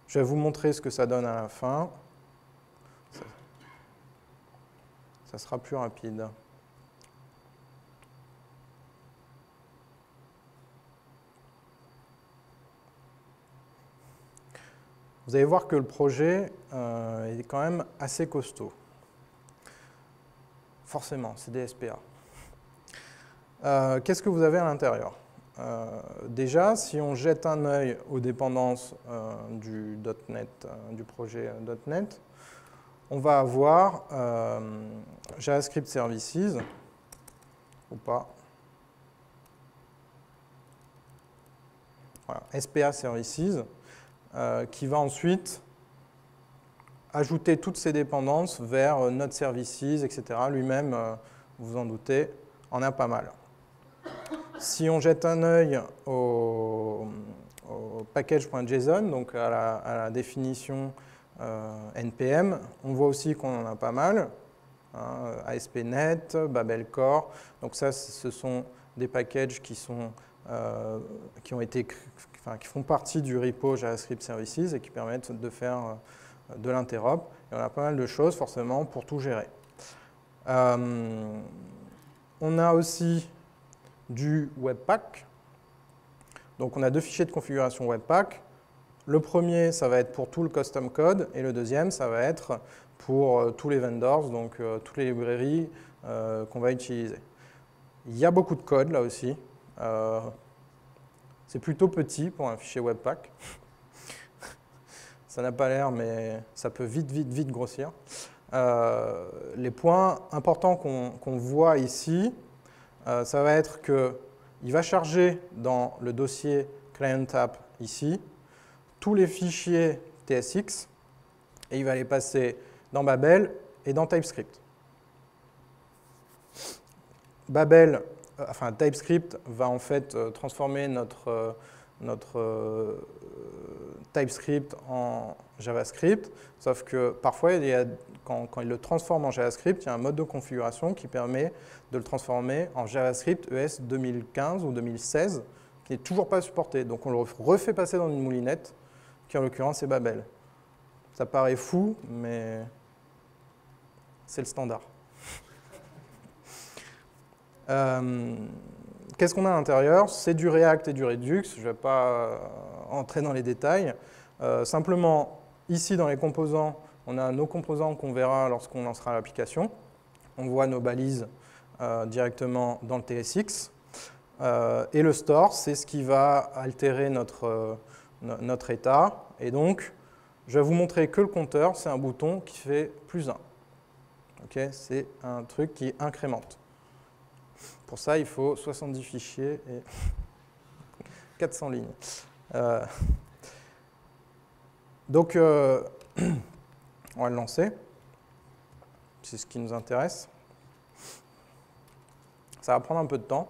Je vais vous montrer ce que ça donne à la fin. Ça sera plus rapide. Vous allez voir que le projet est quand même assez costaud. Forcément, c'est des SPA. Qu'est-ce que vous avez à l'intérieur? Déjà, si on jette un œil aux dépendances du .NET, du projet .NET, on va avoir JavaScript Services, ou pas. Voilà, SPA Services, qui va ensuite ajouter toutes ces dépendances vers Node Services, etc. Lui-même, vous vous en doutez, en a pas mal. Si on jette un œil au package.json, donc à la définition NPM, on voit aussi qu'on en a pas mal. Hein, ASP.NET, Babel Core. Donc ça, ce sont des packages qui font partie du repo JavaScript Services et qui permettent de faire de l'interop. Et on a pas mal de choses, forcément, pour tout gérer. On a aussi du Webpack. Donc on a deux fichiers de configuration Webpack. Le premier, ça va être pour tout le custom code, et le deuxième, ça va être pour tous les vendors, donc toutes les librairies qu'on va utiliser. Il y a beaucoup de code là aussi. C'est plutôt petit pour un fichier Webpack. Ça n'a pas l'air, mais ça peut vite grossir. Les points importants qu'on voit ici, ça va être qu'il va charger dans le dossier client app ici tous les fichiers TSX et il va les passer dans Babel et dans TypeScript. TypeScript va en fait transformer notre TypeScript en JavaScript, sauf que parfois, quand il le transforme en JavaScript, il y a un mode de configuration qui permet de le transformer en JavaScript ES 2015 ou 2016, qui n'est toujours pas supporté. Donc on le refait passer dans une moulinette, qui en l'occurrence est Babel. Ça paraît fou, mais c'est le standard. Qu'est-ce qu'on a à l'intérieur? C'est du React et du Redux. Je ne vais pas entrer dans les détails. Simplement, ici dans les composants, on a nos composants qu'on verra lorsqu'on lancera l'application. On voit nos balises directement dans le TSX. Et le store, c'est ce qui va altérer notre état. Et donc, je vais vous montrer que le compteur, c'est un bouton qui fait +1. Okay, c'est un truc qui incrémente. Pour ça, il faut 70 fichiers et 400 lignes. Donc, on va le lancer. C'est ce qui nous intéresse. Ça va prendre un peu de temps,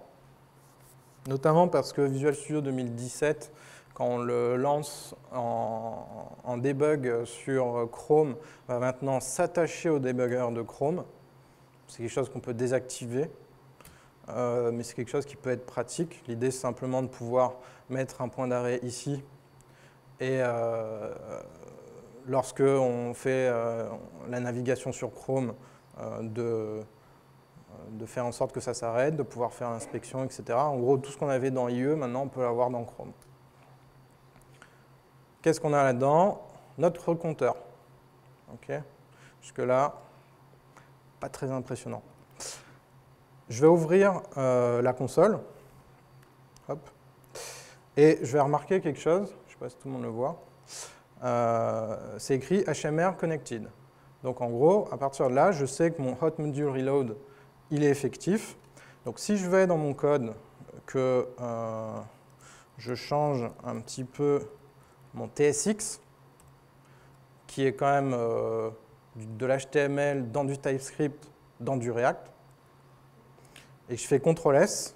notamment parce que Visual Studio 2017, quand on le lance en debug sur Chrome, va maintenant s'attacher au debugger de Chrome. C'est quelque chose qu'on peut désactiver, mais c'est quelque chose qui peut être pratique. L'idée, c'est simplement de pouvoir mettre un point d'arrêt ici et lorsque on fait la navigation sur Chrome, de faire en sorte que ça s'arrête, de pouvoir faire l'inspection, etc. En gros, tout ce qu'on avait dans IE, maintenant, on peut l'avoir dans Chrome. Qu'est-ce qu'on a là-dedans? Notre compteur. Okay. Jusque-là, pas très impressionnant. Je vais ouvrir la console. Hop. Et je vais remarquer quelque chose. Je ne sais pas si tout le monde le voit. C'est écrit HMR Connected. Donc en gros, à partir de là, je sais que mon Hot Module Reload, il est effectif. Donc si je vais dans mon code, que je change un petit peu mon TSX, qui est quand même de l'HTML dans du TypeScript, dans du React, et que je fais CTRL-S,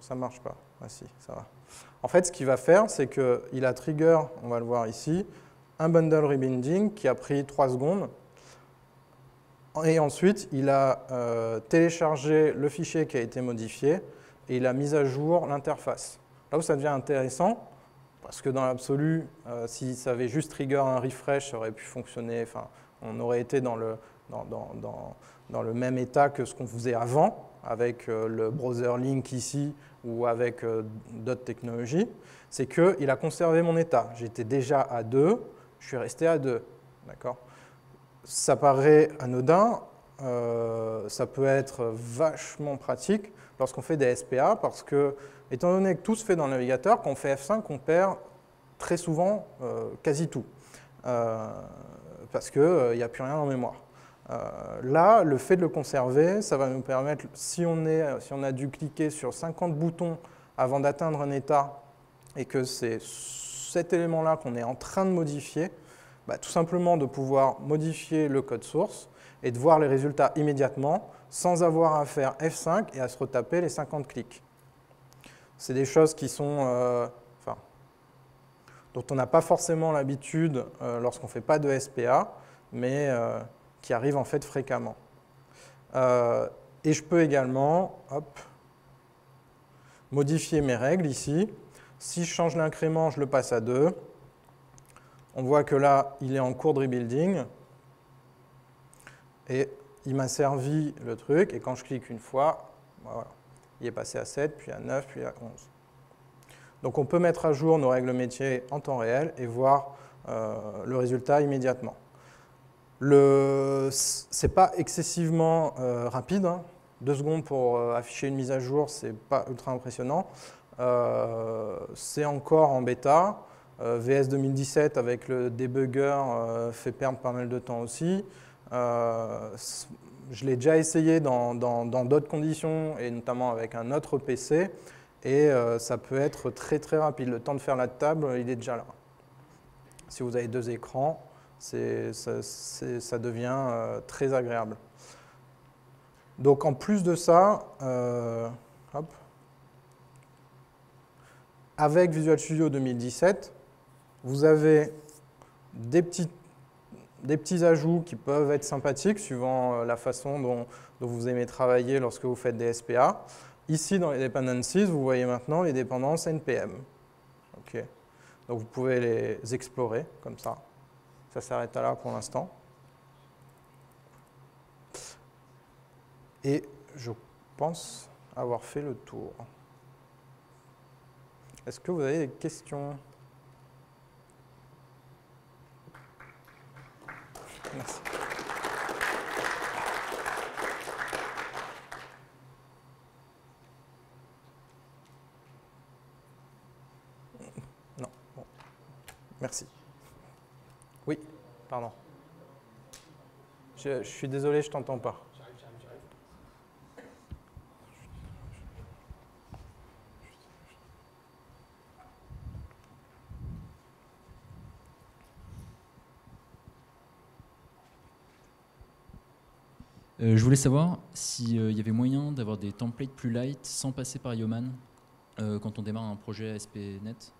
ça ne marche pas. Ah si, ça va. En fait, ce qu'il va faire, c'est qu'il a trigger, on va le voir ici, un bundle rebinding qui a pris 3 secondes. Et ensuite, il a téléchargé le fichier qui a été modifié et il a mis à jour l'interface. Là où ça devient intéressant, parce que dans l'absolu, si ça avait juste trigger un refresh, ça aurait pu fonctionner, enfin, on aurait été dans le même état que ce qu'on faisait avant, avec le browser link ici ou avec d'autres technologies, c'est qu'il a conservé mon état. J'étais déjà à 2, je suis resté à 2. D'accord ? Ça paraît anodin, ça peut être vachement pratique lorsqu'on fait des SPA, parce que, étant donné que tout se fait dans le navigateur, quand on fait F5, on perd très souvent quasi tout, parce qu'il n'y a plus rien en mémoire. Là, le fait de le conserver, ça va nous permettre, si on a dû cliquer sur 50 boutons avant d'atteindre un état, et que c'est cet élément-là qu'on est en train de modifier, bah, tout simplement de pouvoir modifier le code source et de voir les résultats immédiatement sans avoir à faire F5 et à se retaper les 50 clics. C'est des choses qui sont, dont on n'a pas forcément l'habitude lorsqu'on ne fait pas de SPA, mais qui arrivent en fait fréquemment. Et je peux également modifier mes règles ici. Si je change l'incrément, je le passe à 2. On voit que là, il est en cours de rebuilding. Et il m'a servi le truc. Et quand je clique une fois, voilà, il est passé à 7, puis à 9, puis à 11. Donc on peut mettre à jour nos règles métiers en temps réel et voir le résultat immédiatement. Ce n'est pas excessivement rapide. Hein. 2 secondes pour afficher une mise à jour, ce n'est pas ultra impressionnant. C'est encore en bêta. VS 2017 avec le debugger fait perdre pas mal de temps aussi. Je l'ai déjà essayé dans d'autres conditions et notamment avec un autre PC et ça peut être très très rapide. Le temps de faire la table, il est déjà là. Si vous avez 2 écrans, ça devient très agréable. Donc en plus de ça, avec Visual Studio 2017, vous avez des petits ajouts qui peuvent être sympathiques suivant la façon dont vous aimez travailler lorsque vous faites des SPA. Ici, dans les dependencies, vous voyez maintenant les dépendances NPM. Okay. Donc vous pouvez les explorer comme ça. Ça s'arrête là pour l'instant. Et je pense avoir fait le tour. Est-ce que vous avez des questions ? Merci. Non. Bon. Merci. Oui, pardon. Je suis désolé, je t'entends pas. Je voulais savoir s'il y avait moyen d'avoir des templates plus light sans passer par Yeoman quand on démarre un projet ASP.NET.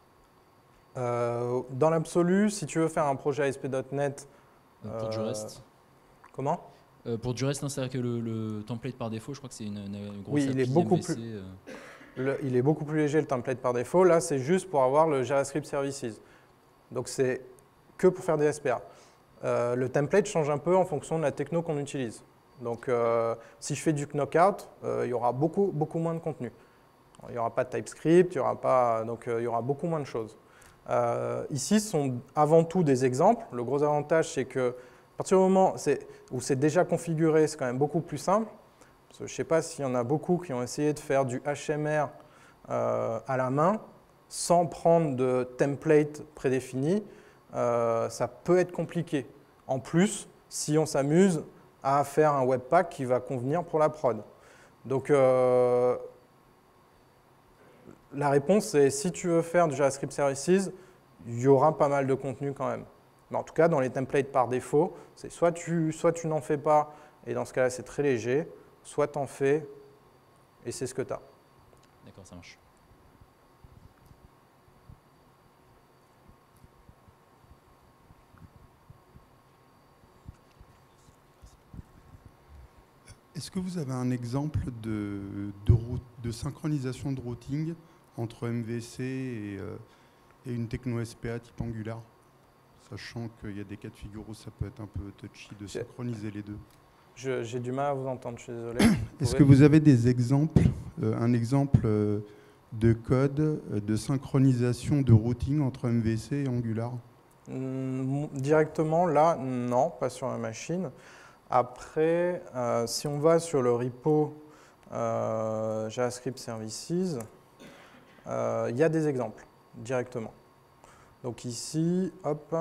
Dans l'absolu, si tu veux faire un projet ASP.NET... Pour du reste. Comment? Pour du reste, c'est-à-dire que le template par défaut, je crois que c'est une grosse oui, API il est beaucoup MVC. Il est beaucoup plus léger, le template par défaut. Là, c'est juste pour avoir le JavaScript Services. Donc, c'est que pour faire des SPA. Le template change un peu en fonction de la techno qu'on utilise. Donc, si je fais du knockout, il y aura beaucoup moins de contenu. Il n'y aura pas de TypeScript, il y aura beaucoup moins de choses. Ici, ce sont avant tout des exemples. Le gros avantage, c'est que à partir du moment où c'est déjà configuré, c'est quand même beaucoup plus simple. Parce que je ne sais pas s'il y en a beaucoup qui ont essayé de faire du HMR à la main sans prendre de template prédéfini. Ça peut être compliqué. En plus, si on s'amuse à faire un webpack qui va convenir pour la prod. Donc, la réponse, c'est si tu veux faire du JavaScript Services, il y aura pas mal de contenu quand même. Mais en tout cas, dans les templates par défaut, c'est soit tu n'en fais pas, et dans ce cas-là, c'est très léger, soit tu en fais, et c'est ce que tu as. D'accord, ça marche. Est-ce que vous avez un exemple de synchronisation de routing entre MVC et une techno SPA type Angular, sachant qu'il y a des cas de figure où ça peut être un peu touchy de synchroniser les deux? J'ai du mal à vous entendre, je suis désolé. Est-ce que vous avez des exemples, un exemple de code de synchronisation de routing entre MVC et Angular? Directement, là, non, pas sur la machine. Après, si on va sur le repo JavaScript Services, il y a des exemples directement. Donc ici, hop,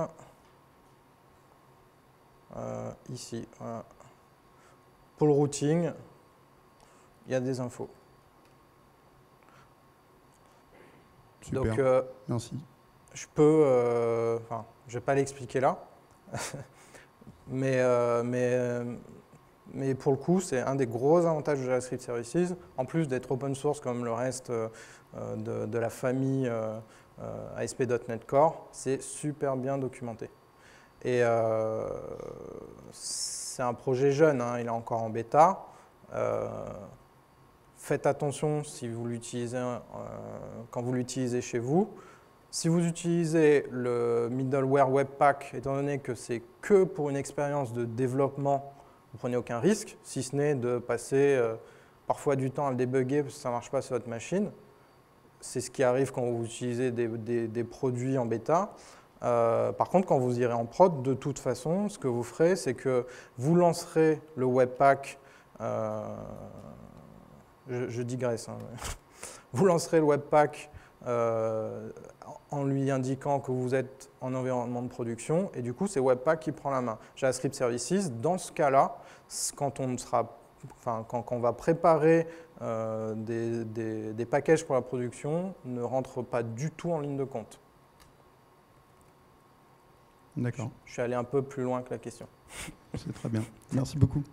ici, voilà. Pour le routing, il y a des infos. Super, donc, merci. Je peux, je vais pas l'expliquer là, mais pour le coup, c'est un des gros avantages de JavaScript Services, en plus d'être open source comme le reste de la famille ASP.NET Core, c'est super bien documenté. Et c'est un projet jeune, hein, il est encore en bêta. Faites attention si vous l'utilisez quand vous l'utilisez chez vous. Si vous utilisez le middleware Webpack, étant donné que c'est que pour une expérience de développement, vous ne prenez aucun risque, si ce n'est de passer parfois du temps à le débugger parce que ça ne marche pas sur votre machine. C'est ce qui arrive quand vous utilisez des produits en bêta. Par contre, quand vous irez en prod, de toute façon, ce que vous ferez, c'est que vous lancerez le Webpack, je digresse, hein, vous lancerez le Webpack en lui indiquant que vous êtes en environnement de production, et du coup, c'est Webpack qui prend la main. JavaScript Services, dans ce cas-là, quand on va préparer des packages pour la production, ne rentre pas du tout en ligne de compte. D'accord. Je suis allé un peu plus loin que la question. C'est très bien. Merci beaucoup.